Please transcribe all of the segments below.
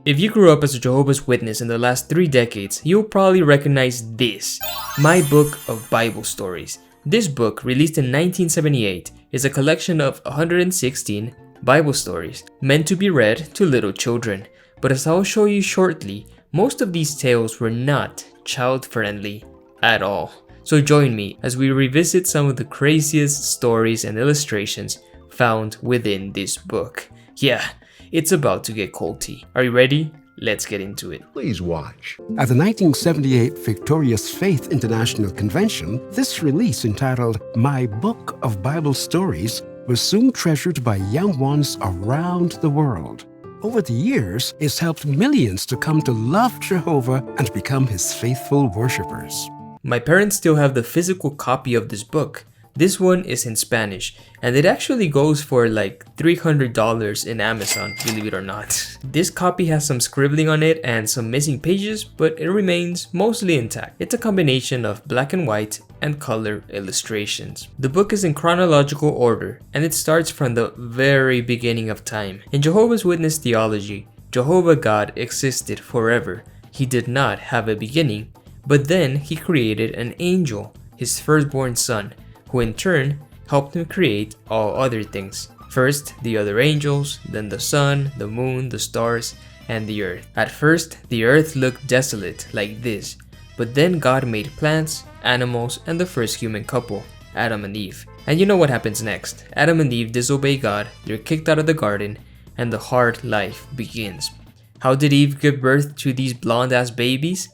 If you grew up as a Jehovah's Witness in the last 3 decades, you'll probably recognize this, My Book of Bible Stories. This book, released in 1978, is a collection of 116 Bible stories meant to be read to little children. But as I'll show you shortly, most of these tales were not child-friendly at all. So join me as we revisit some of the craziest stories and illustrations found within this book. Yeah, it's about to get culty. Are you ready? Let's get into it. Please watch. At the 1978 Victorious Faith International Convention, this release entitled My Book of Bible Stories was soon treasured by young ones around the world. Over the years, it's helped millions to come to love Jehovah and become his faithful worshippers. My parents still have the physical copy of this book. This one is in Spanish, and it actually goes for like $300 in Amazon, believe it or not. This copy has some scribbling on it and some missing pages, but it remains mostly intact. It's a combination of black and white and color illustrations. The book is in chronological order, and it starts from the very beginning of time. In Jehovah's Witness theology, Jehovah God existed forever. He did not have a beginning, but then he created an angel, his firstborn son, who in turn helped him create all other things. First, the other angels, then the sun, the moon, the stars, and the earth. At first, the earth looked desolate like this, but then God made plants, animals, and the first human couple, Adam and Eve. And you know what happens next. Adam and Eve disobey God, they're kicked out of the garden, and the hard life begins. How did Eve give birth to these blonde-ass babies?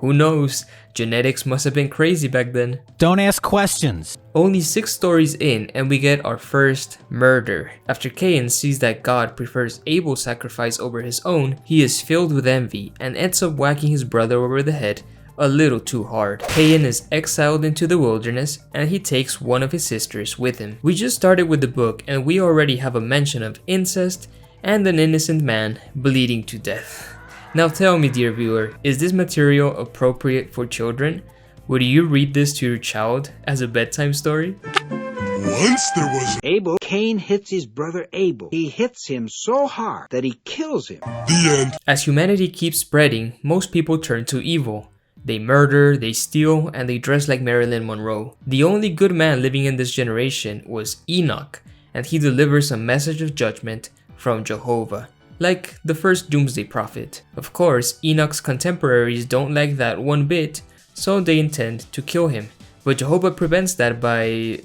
Who knows? Genetics must have been crazy back then. Don't ask questions. Only 6 stories in and we get our first murder. After Cain sees that God prefers Abel's sacrifice over his own, he is filled with envy and ends up whacking his brother over the head a little too hard. Cain is exiled into the wilderness and he takes one of his sisters with him. We just started with the book and we already have a mention of incest and an innocent man bleeding to death. Now tell me, dear viewer, is this material appropriate for children? Would you read this to your child as a bedtime story? Once there was Abel. Cain hits his brother Abel. He hits him so hard that he kills him. the end. As humanity keeps spreading, most people turn to evil. They murder, they steal, and they dress like Marilyn Monroe. The only good man living in this generation was Enoch, and he delivers a message of judgment from Jehovah, like the first doomsday prophet. Of course, Enoch's contemporaries don't like that one bit, so they intend to kill him. But Jehovah prevents that by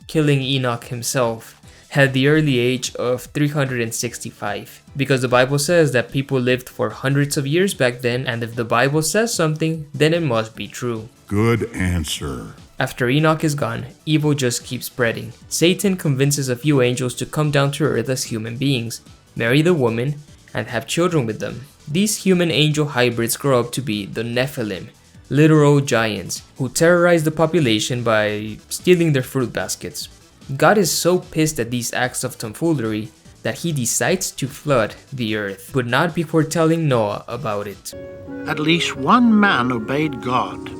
killing Enoch himself at the early age of 365. Because the Bible says that people lived for hundreds of years back then, and if the Bible says something, then it must be true. Good answer. After Enoch is gone, evil just keeps spreading. Satan convinces a few angels to come down to earth as human beings, marry the woman, and have children with them. These human-angel hybrids grow up to be the Nephilim, literal giants, who terrorize the population by stealing their fruit baskets. God is so pissed at these acts of tomfoolery that he decides to flood the earth, but not before telling Noah about it. At least one man obeyed God.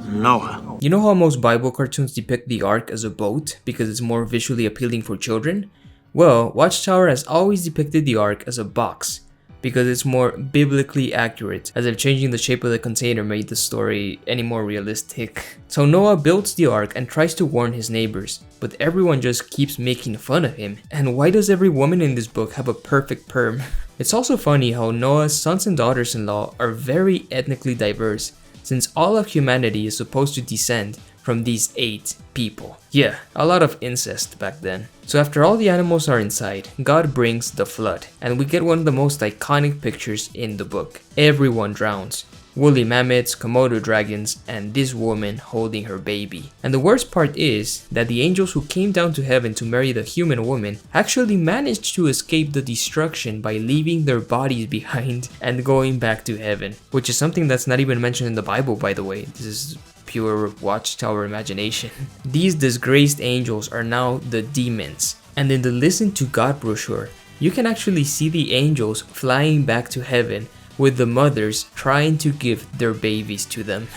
Noah. You know how most Bible cartoons depict the ark as a boat because it's more visually appealing for children? Well, Watchtower has always depicted the ark as a box because it's more biblically accurate, as if changing the shape of the container made the story any more realistic. So Noah builds the ark and tries to warn his neighbors, but everyone just keeps making fun of him. And why does every woman in this book have a perfect perm? It's also funny how Noah's sons and daughters-in-law are very ethnically diverse, since all of humanity is supposed to descend from these 8 people. Yeah, a lot of incest back then. So after all the animals are inside, God brings the flood, and we get one of the most iconic pictures in the book. Everyone drowns. Woolly mammoths, Komodo dragons, and this woman holding her baby. And the worst part is that the angels who came down to heaven to marry the human woman actually managed to escape the destruction by leaving their bodies behind and going back to heaven, which is something that's not even mentioned in the Bible, by the way. This is pure Watchtower imagination. These disgraced angels are now the demons, and in the Listen to God brochure, you can actually see the angels flying back to heaven with the mothers trying to give their babies to them.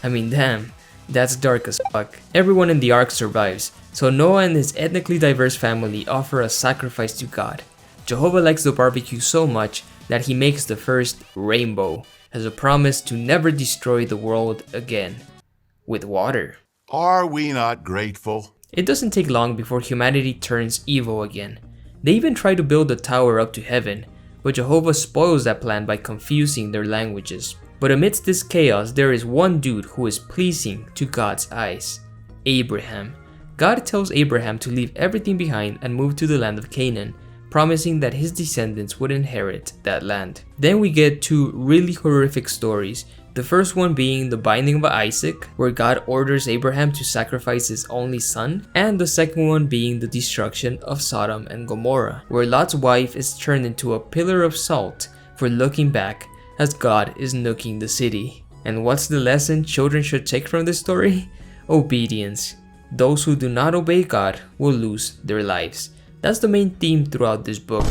I mean, damn, that's dark as fuck. Everyone in the ark survives, so Noah and his ethnically diverse family offer a sacrifice to God. Jehovah likes the barbecue so much that he makes the first rainbow as a promise to never destroy the world again with water. Are we not grateful? It doesn't take long before humanity turns evil again. They even try to build a tower up to heaven, but Jehovah spoils that plan by confusing their languages. But amidst this chaos, there is one dude who is pleasing to God's eyes: Abraham. God tells Abraham to leave everything behind and move to the land of Canaan, promising that his descendants would inherit that land. Then we get two really horrific stories. The first one being the binding of Isaac, where God orders Abraham to sacrifice his only son, and the second one being the destruction of Sodom and Gomorrah, where Lot's wife is turned into a pillar of salt for looking back as God is nuking the city. And what's the lesson children should take from this story? Obedience. Those who do not obey God will lose their lives. That's the main theme throughout this book.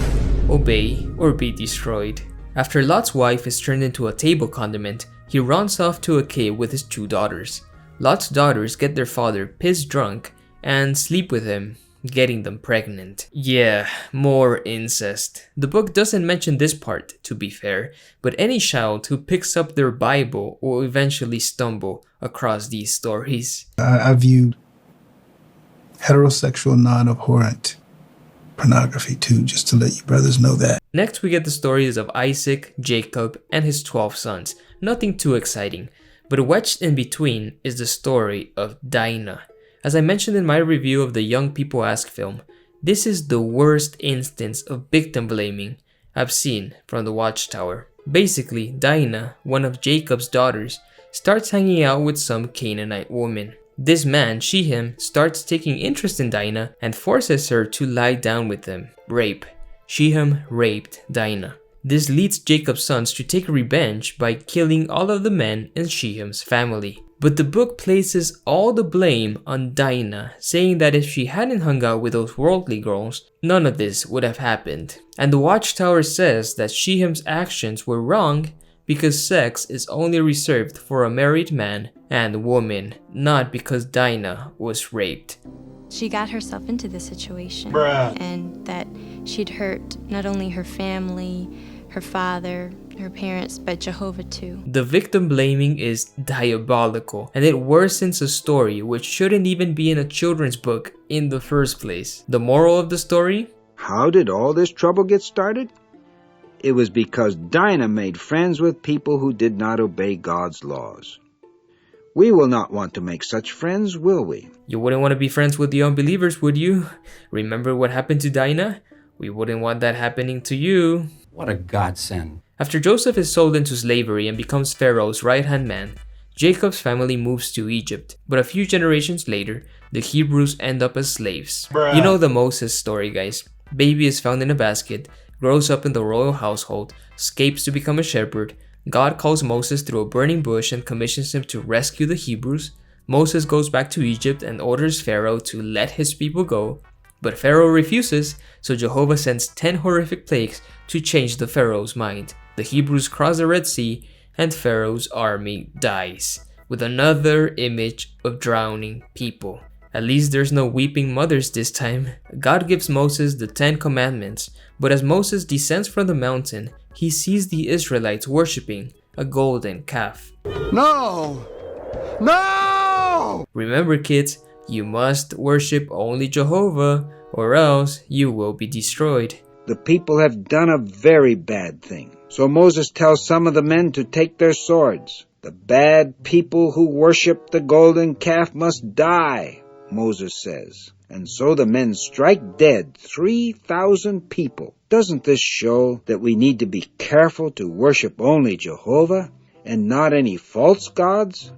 Obey or be destroyed. After Lot's wife is turned into a table condiment, he runs off to a cave with his two daughters. Lot's daughters get their father pissed drunk and sleep with him, getting them pregnant. Yeah, more incest. The book doesn't mention this part, to be fair, but any child who picks up their Bible will eventually stumble across these stories. I view heterosexual non-abhorrent pornography too, just to let you brothers know that. Next we get the stories of Isaac, Jacob, and his 12 sons. Nothing too exciting, but wedged in between is the story of Dinah. As I mentioned in my review of the Young People Ask film, this is the worst instance of victim blaming I've seen from the Watchtower. Basically, Dinah, one of Jacob's daughters, starts hanging out with some Canaanite woman. This man, Shehem, starts taking interest in Dinah and forces her to lie down with him. Rape. Shehem raped Dinah. This leads Jacob's sons to take revenge by killing all of the men in Shehem's family. But the book places all the blame on Dinah, saying that if she hadn't hung out with those worldly girls, none of this would have happened. And the Watchtower says that Shehem's actions were wrong because sex is only reserved for a married man and woman, not because Dinah was raped. She got herself into this situation, Bruh. and that she'd hurt not only her family, her father, her parents, but Jehovah too. The victim blaming is diabolical, and it worsens a story which shouldn't even be in a children's book in the first place. The moral of the story? How did all this trouble get started? It was because Dinah made friends with people who did not obey God's laws. We will not want to make such friends, will we? You wouldn't want to be friends with the unbelievers, would you? Remember what happened to Dinah? We wouldn't want that happening to you. What a godsend. After Joseph is sold into slavery and becomes Pharaoh's right-hand man, Jacob's family moves to Egypt. But a few generations later, the Hebrews end up as slaves. Bruh. You know the Moses story, guys. Baby is found in a basket, grows up in the royal household, escapes to become a shepherd. God calls Moses through a burning bush and commissions him to rescue the Hebrews. Moses goes back to Egypt and orders Pharaoh to let his people go. But Pharaoh refuses, so Jehovah sends 10 horrific plagues to change the Pharaoh's mind. The Hebrews cross the Red Sea, and Pharaoh's army dies, with another image of drowning people. At least there's no weeping mothers this time. God gives Moses the 10 commandments, but as Moses descends from the mountain, he sees the Israelites worshipping a golden calf. No! No! Remember, kids, you must worship only Jehovah, or else you will be destroyed. The people have done a very bad thing. So Moses tells some of the men to take their swords. The bad people who worship the golden calf must die, Moses says. And so the men strike dead 3,000 people. Doesn't this show that we need to be careful to worship only Jehovah and not any false gods?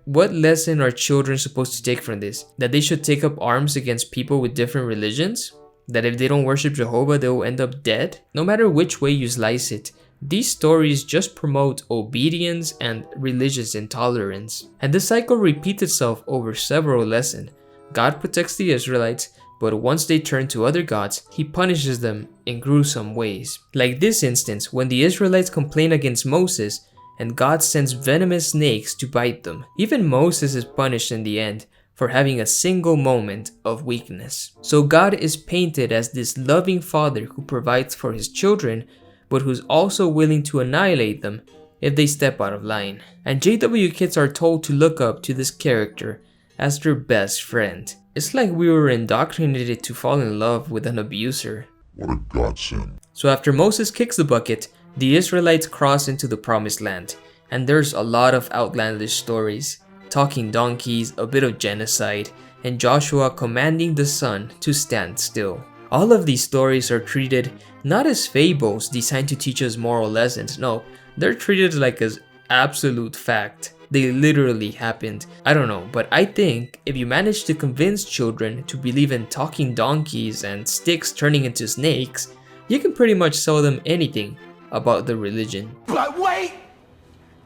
What lesson are children supposed to take from this? That they should take up arms against people with different religions? That if they don't worship Jehovah, they will end up dead? No matter which way you slice it, these stories just promote obedience and religious intolerance. And this cycle repeats itself over several lessons. God protects the Israelites, but once they turn to other gods, he punishes them in gruesome ways. Like this instance, when the Israelites complain against Moses, and God sends venomous snakes to bite them. Even Moses is punished in the end for having a single moment of weakness. So God is painted as this loving father who provides for his children, but who's also willing to annihilate them if they step out of line. And JW kids are told to look up to this character as their best friend. It's like we were indoctrinated to fall in love with an abuser. What a godsend. So after Moses kicks the bucket, the Israelites cross into the promised land, and there's a lot of outlandish stories, talking donkeys, a bit of genocide, and Joshua commanding the sun to stand still. All of these stories are treated not as fables designed to teach us moral lessons, no, they're treated like as absolute fact. They literally happened. I don't know, but I think if you manage to convince children to believe in talking donkeys and sticks turning into snakes, you can pretty much sell them anything about the religion. But wait!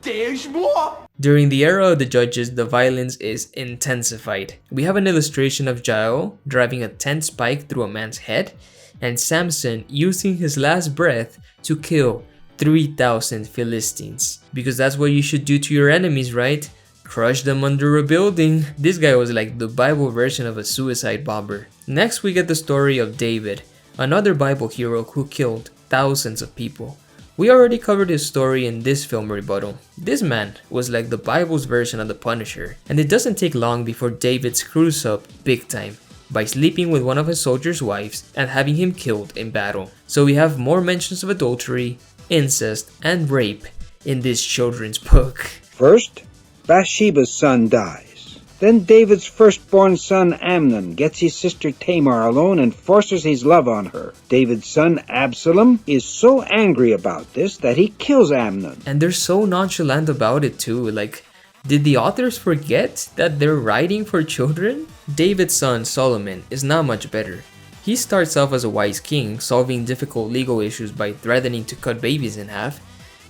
There's more! During the era of the judges, the violence is intensified. We have an illustration of Jael driving a tent spike through a man's head, and Samson using his last breath to kill 3,000 Philistines. Because that's what you should do to your enemies, right? Crush them under a building. This guy was like the Bible version of a suicide bomber. Next we get the story of David, another Bible hero who killed thousands of people. We already covered his story in this film rebuttal. This man was like the Bible's version of the Punisher, and it doesn't take long before David screws up big time by sleeping with one of his soldiers' wives and having him killed in battle. So we have more mentions of adultery, incest, and rape in this children's book. First, Bathsheba's son dies. Then David's firstborn son Amnon gets his sister Tamar alone and forces his love on her. David's son Absalom is so angry about this that he kills Amnon. And they're so nonchalant about it too. Like, did the authors forget that they're writing for children? David's son Solomon is not much better. He starts off as a wise king, solving difficult legal issues by threatening to cut babies in half,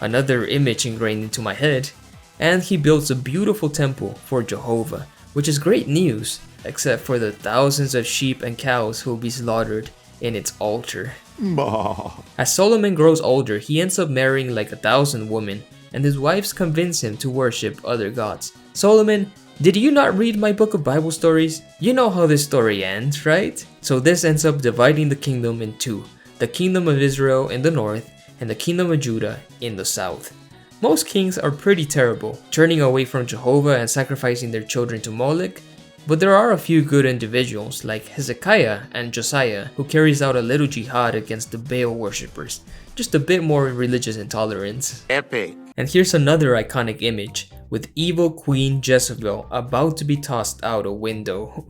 another image ingrained into my head, and he builds a beautiful temple for Jehovah, which is great news, except for the thousands of sheep and cows who will be slaughtered in its altar. As Solomon grows older, he ends up marrying like 1,000 women, and his wives convince him to worship other gods. Solomon, did you not read my book of Bible stories? You know how this story ends, right? So this ends up dividing the kingdom in two, the kingdom of Israel in the north and the kingdom of Judah in the south. Most kings are pretty terrible, turning away from Jehovah and sacrificing their children to Molech, but there are a few good individuals like Hezekiah and Josiah who carries out a little jihad against the Baal worshippers, just a bit more religious intolerance. Epic. And here's another iconic image, with evil Queen Jezebel about to be tossed out a window.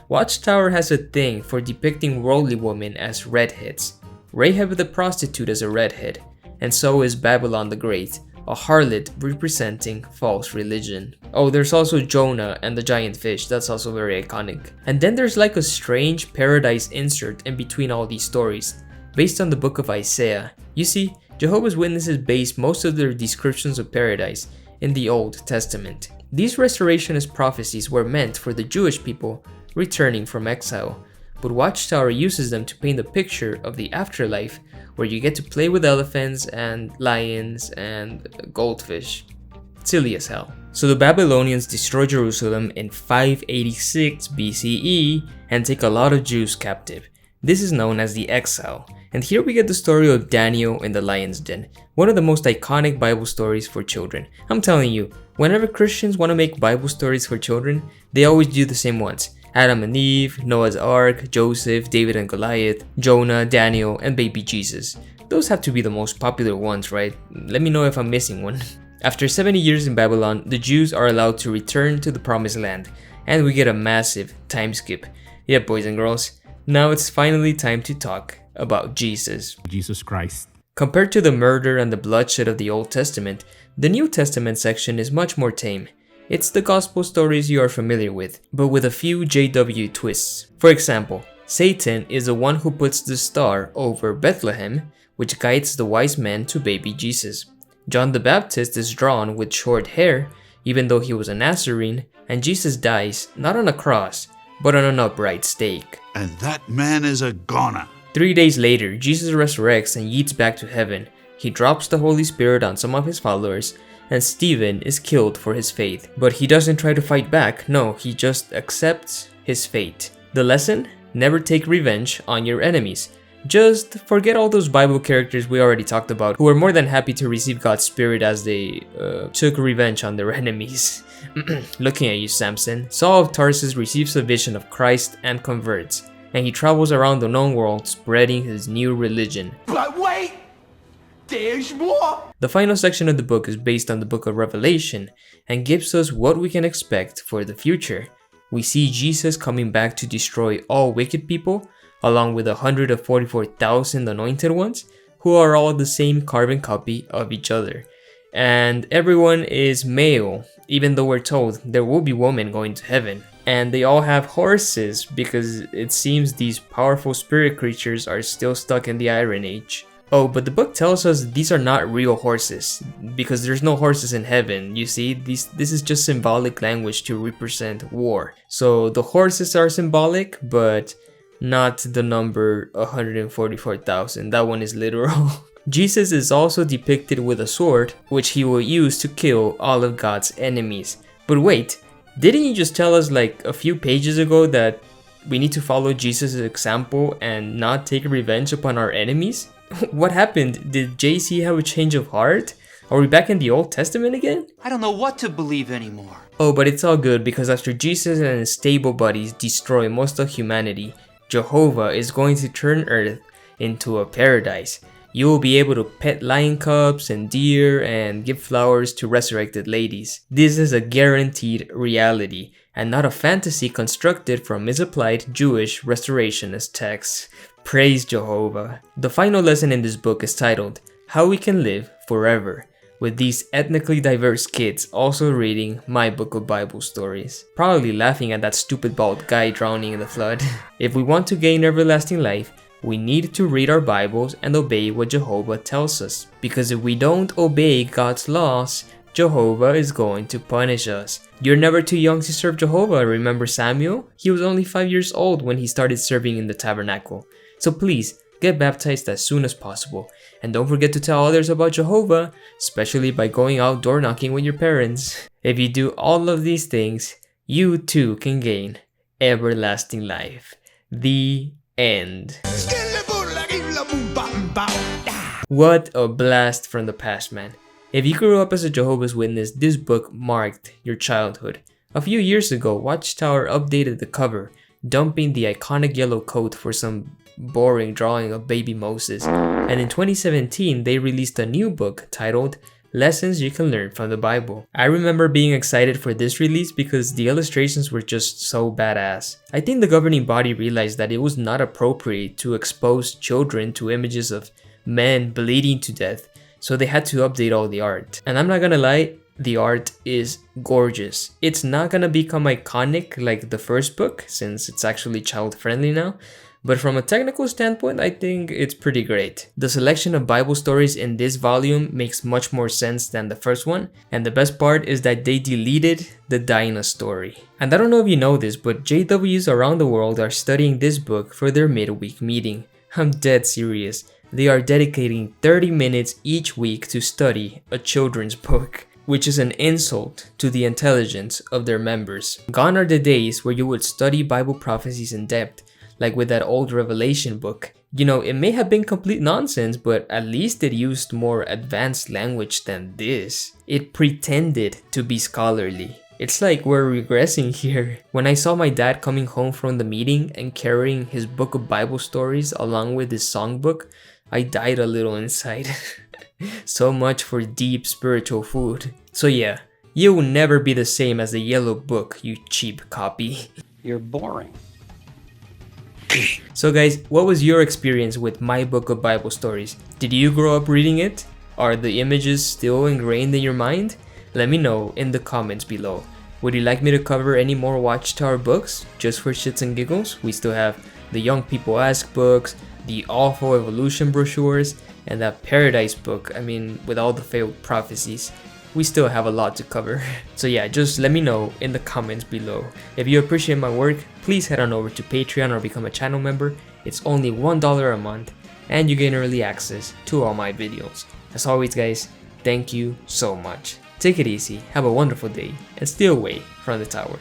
Watchtower has a thing for depicting worldly women as redheads. Rahab the prostitute is a redhead, and so is Babylon the Great, a harlot representing false religion. Oh, there's also Jonah and the giant fish, that's also very iconic. And then there's like a strange paradise insert in between all these stories, based on the book of Isaiah. You see, Jehovah's Witnesses base most of their descriptions of paradise in the Old Testament. These restorationist prophecies were meant for the Jewish people returning from exile, but Watchtower uses them to paint a picture of the afterlife where you get to play with elephants and lions and goldfish. Silly as hell. So the Babylonians destroy Jerusalem in 586 BCE and take a lot of Jews captive. This is known as the exile. And here we get the story of Daniel in the lion's den, one of the most iconic Bible stories for children. I'm telling you, whenever Christians want to make Bible stories for children, they always do the same ones. Adam and Eve, Noah's Ark, Joseph, David and Goliath, Jonah, Daniel, and baby Jesus. Those have to be the most popular ones, right? Let me know if I'm missing one. After 70 years in Babylon, the Jews are allowed to return to the promised land, and we get a massive time skip. Yep, boys and girls, now it's finally time to talk about Jesus. Jesus Christ. Compared to the murder and the bloodshed of the Old Testament, the New Testament section is much more tame. It's the gospel stories you are familiar with, but with a few JW twists. For example, Satan is the one who puts the star over Bethlehem, which guides the wise men to baby Jesus. John the Baptist is drawn with short hair, even though he was a Nazarene, and Jesus dies not on a cross, but on an upright stake. And that man is a goner. 3 days later, Jesus resurrects and yeets back to heaven. He drops the Holy Spirit on some of his followers, and Stephen is killed for his faith. But he doesn't try to fight back, no, he just accepts his fate. The lesson? Never take revenge on your enemies. Just forget all those Bible characters we already talked about, who were more than happy to receive God's spirit as they took revenge on their enemies. Looking at you, Samson. Saul of Tarsus receives a vision of Christ and converts, and he travels around the known world spreading his new religion. But wait! There's more! The final section of the book is based on the book of Revelation and gives us what we can expect for the future. We see Jesus coming back to destroy all wicked people, along with 144,000 anointed ones, who are all the same carbon copy of each other. And everyone is male, even though we're told there will be women going to heaven. And they all have horses, because it seems these powerful spirit creatures are still stuck in the Iron Age. Oh, but the book tells us these are not real horses, because there's no horses in heaven. You see, this is just symbolic language to represent war. So the horses are symbolic, but not the number 144,000. That one is literal. Jesus is also depicted with a sword, which he will use to kill all of God's enemies. But wait, didn't you just tell us like a few pages ago that we need to follow Jesus' example and not take revenge upon our enemies? What happened? Did JC have a change of heart? Are we back in the Old Testament again? I don't know what to believe anymore. Oh, but it's all good, because after Jesus and his stable buddies destroy most of humanity, Jehovah is going to turn Earth into a paradise. You will be able to pet lion cubs and deer and give flowers to resurrected ladies. This is a guaranteed reality and not a fantasy constructed from misapplied Jewish restorationist texts. Praise Jehovah. The final lesson in this book is titled, How We Can Live Forever, with these ethnically diverse kids also reading my book of Bible stories, probably laughing at that stupid bald guy drowning in the flood. If we want to gain everlasting life, we need to read our Bibles and obey what Jehovah tells us, because if we don't obey God's laws, Jehovah is going to punish us. You're never too young to serve Jehovah, remember Samuel? He was only 5 years old when he started serving in the tabernacle. So please, get baptized as soon as possible. And don't forget to tell others about Jehovah, especially by going out door knocking with your parents. If you do all of these things, you too can gain everlasting life. The end. What a blast from the past, man. If you grew up as a Jehovah's Witness, this book marked your childhood. A few years ago, Watchtower updated the cover, dumping the iconic yellow coat for some boring drawing of baby Moses. And in 2017, they released a new book titled Lessons You Can Learn from the Bible. I remember being excited for this release because the illustrations were just so badass. I think the governing body realized that it was not appropriate to expose children to images of men bleeding to death, so they had to update all the art. And I'm not gonna lie, the art is gorgeous. It's not gonna become iconic like the first book, since it's actually child friendly now, but from a technical standpoint, I think it's pretty great. The selection of Bible stories in this volume makes much more sense than the first one, and the best part is that they deleted the Dinah story. And I don't know if you know this, but JWs around the world are studying this book for their midweek meeting. I'm dead serious. They are dedicating 30 minutes each week to study a children's book, which is an insult to the intelligence of their members. Gone are the days where you would study Bible prophecies in depth, like with that old Revelation book. You know, it may have been complete nonsense, but at least it used more advanced language than this. It pretended to be scholarly. It's like we're regressing here. When I saw my dad coming home from the meeting and carrying his book of Bible stories along with his songbook, I died a little inside. So much for deep spiritual food. So yeah, you will never be the same as the yellow book, you cheap copy. You're boring. So guys, what was your experience with my book of Bible stories? Did you grow up reading it? Are the images still ingrained in your mind? Let me know in the comments below. Would you like me to cover any more Watchtower books? Just for shits and giggles? We still have the Young People Ask books, the Awful Evolution brochures, and that Paradise book, with all the failed prophecies. We still have a lot to cover. So yeah, just let me know in the comments below. If you appreciate my work, please head on over to Patreon or become a channel member. It's only $1 a month, and you gain early access to all my videos. As always guys, thank you so much. Take it easy, have a wonderful day, and stay away from the tower.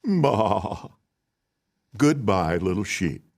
Bah. Goodbye, little sheep.